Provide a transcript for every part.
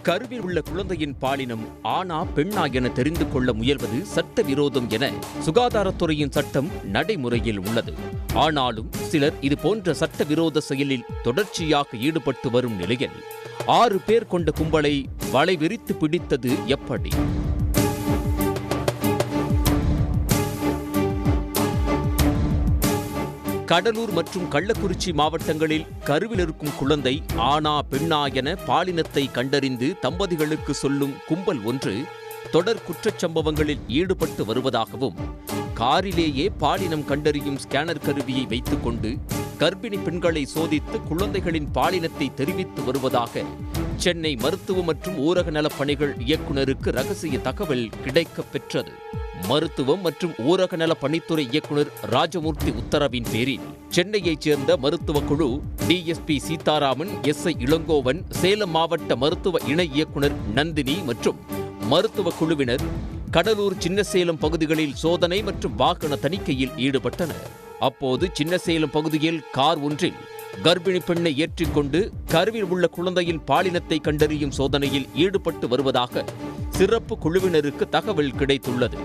கருவில் உள்ள குழந்தையின் பாலினம் ஆணா பெண்ணா என தெரிந்து கொள்ள முயல்வது சட்டவிரோதம் என சுகாதாரத்துறையின் சட்டம் நடைமுறையில் உள்ளது. ஆனாலும் சிலர் இதுபோன்ற சட்டவிரோத செயலில் தொடர்ச்சியாக ஈடுபட்டு வரும் நிலையில் 6 பேர் கொண்ட கும்பலை வலைவிரித்து பிடித்தது எப்படி? கடலூர் மற்றும் கள்ளக்குறிச்சி மாவட்டங்களில் கருவில் இருக்கும் குழந்தை ஆணா பெண்ணா என பாலினத்தை கண்டறிந்து தம்பதிகளுக்கு சொல்லும் கும்பல் ஒன்று தொடர் குற்றச்சம்பவங்களில் ஈடுபட்டு வருவதாகவும், காரிலேயே பாலினம் கண்டறியும் ஸ்கேனர் கருவியை வைத்துக் கொண்டு கர்ப்பிணி பெண்களை சோதித்து குழந்தைகளின் பாலினத்தை தெரிவித்து வருவதாக சென்னை மருத்துவ மற்றும் ஊரக நலப்பணிகள் இயக்குநருக்கு ரகசிய தகவல் கிடைக்கப் பெற்றது. மருத்துவம் மற்றும் ஊரக நல பணித்துறை இயக்குநர் ராஜமூர்த்தி உத்தரவின் பேரில் சென்னையைச் சேர்ந்த மருத்துவ குழு டிஎஸ்பி சீதாராமன், எஸ்ஐ இளங்கோவன், சேலம் மாவட்ட மருத்துவ இணை இயக்குநர் நந்தினி மற்றும் மருத்துவ குழுவினர் கடலூர், சின்னசேலம் பகுதிகளில் சோதனை மற்றும் வாகன தணிக்கையில் ஈடுபட்டனர். அப்போது சின்னசேலம் பகுதியில் கார் ஒன்றில் கர்ப்பிணி பெண்ணை ஏற்றிக்கொண்டு கருவில் உள்ள குழந்தையின் பாலினத்தை கண்டறியும் சோதனையில் ஈடுபட்டு வருவதாக சிறப்பு குழுவினருக்கு தகவல் கிடைத்துள்ளது.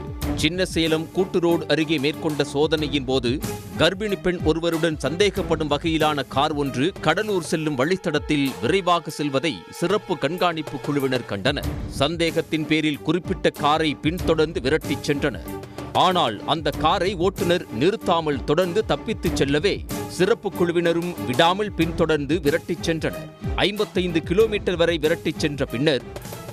சின்னசேலம் கூட்டுரோடு அருகே மேற்கொண்ட சோதனையின் போது கர்ப்பிணி பெண் ஒருவருடன் சந்தேகப்படும் வகையிலான கார் ஒன்று கடலூர் செல்லும் வழித்தடத்தில் விரைவாக செல்வதை சிறப்பு கண்காணிப்பு குழுவினர் கண்டனர். சந்தேகத்தின் பேரில் குறிப்பிட்ட காரை பின்தொடர்ந்து விரட்டிச் சென்றனர். ஆனால் அந்த காரை ஓட்டுநர் நிறுத்தாமல் தொடர்ந்து தப்பித்துச் செல்லவே சிறப்பு குழுவினரும் விடாமல் பின்தொடர்ந்து விரட்டிச் சென்றனர். 55 கிலோமீட்டர் வரை விரட்டிச் சென்ற பின்னர்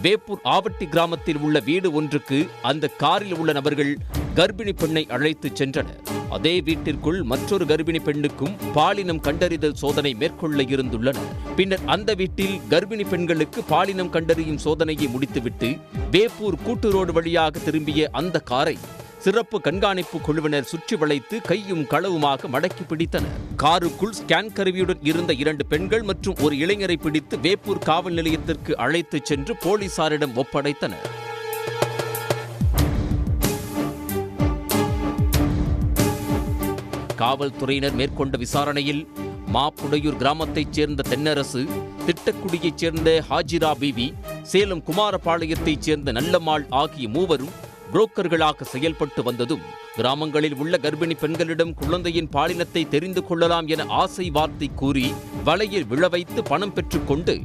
வேப்பூர் ஆவட்டி கிராமத்தில் உள்ள வீடு ஒன்றுக்கு அந்த காரில் உள்ள நபர்கள் கர்ப்பிணி பெண்ணை அழைத்துச் சென்றனர். அதே வீட்டிற்குள் மற்றொரு கர்ப்பிணி பெண்ணுக்கும் பாலினம் கண்டறிதல் சோதனை மேற்கொள்ள இருந்துள்ளனர். பின்னர் அந்த வீட்டில் கர்ப்பிணி பெண்களுக்கு பாலினம் கண்டறியும் சோதனையை முடித்துவிட்டு வேப்பூர் கூட்டுரோடு வழியாக திரும்பிய அந்த காரை சிறப்பு கண்காணிப்பு குழுவினர் சுற்றி வளைத்து கையும் களவுமாக மடக்கி பிடித்தனர். காருக்குள் ஸ்கேன் கருவியுடன் இருந்த 2 பெண்கள் மற்றும் ஒரு இளைஞரை பிடித்து வேப்பூர் காவல் நிலையத்திற்கு அழைத்துச் சென்று போலீசாரிடம் ஒப்படைத்தனர். காவல்துறையினர் மேற்கொண்ட விசாரணையில் மாப்புடையூர் கிராமத்தைச் சேர்ந்த தென்னரசு, திட்டக்குடியைச் சேர்ந்த ஹாஜிரா பீவி, சேலம் குமாரபாளையத்தைச் சேர்ந்த நல்லம்மாள் ஆகிய மூவரும் புரோக்கர்களாக செயல்பட்டு வந்ததும், கிராமங்களில் உள்ள கர்ப்பிணி பெண்களிடம் குழந்தையின் பாலினத்தை தெரிந்து கொள்ளலாம் என ஆசை வார்த்தை கூறி வலையில் விழ வைத்து பணம் பெற்றுக்கொண்டு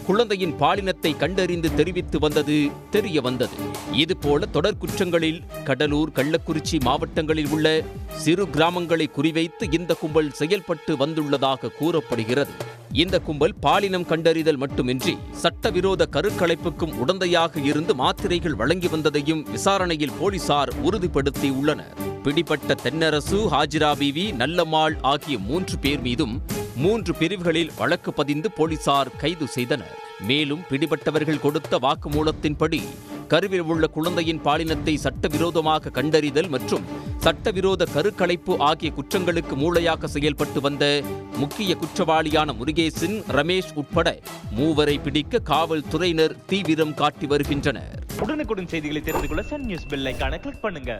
குழந்தையின் பாலினத்தை கண்டறிந்து தெரிவித்து வந்தது தெரிய வந்தது. இதுபோல தொடர் குற்றங்களில் கடலூர், கள்ளக்குறிச்சி மாவட்டங்களில் உள்ள சிறு கிராமங்களை குறிவைத்து இந்த கும்பல் செயல்பட்டு வந்துள்ளதாக கூறப்படுகிறது. இந்த கும்பல் பாலினம் கண்டறிதல் மட்டுமின்றி சட்டவிரோத கருக்கலைப்புக்கும் உடந்தையாக இருந்து மாத்திரைகள் வழங்கி வந்ததையும் விசாரணையில் போலீசார் உறுதிப்படுத்தியுள்ளனர். பிடிபட்ட தென்னரசு, ஹாஜிரா பீவி, நல்லம்மாள் ஆகிய 3 பேர் மீதும் 3 பிரிவுகளில் வழக்கு பதிந்து போலீசார் கைது செய்தனர். மேலும் பிடிபட்டவர்கள் கொடுத்த வாக்குமூலத்தின்படி கருவில் உள்ள குழந்தையின் பாலினத்தை சட்டவிரோதமாக கண்டறிதல் மற்றும் சட்டவிரோத கருக்கலைப்பு ஆகிய குற்றங்களுக்கு மூளையாக செயல்பட்டு வந்த முக்கிய குற்றவாளியான முருகேசன், ரமேஷ் உட்பட 3 வரை பிடிக்க காவல்துறையினர் தீவிரம் காட்டி வருகின்றனர். உடனுக்குடன் செய்திகளை தெரிந்து கொள்ள சன் நியூஸ் பெல் ஐகானை கிளிக் பண்ணுங்க.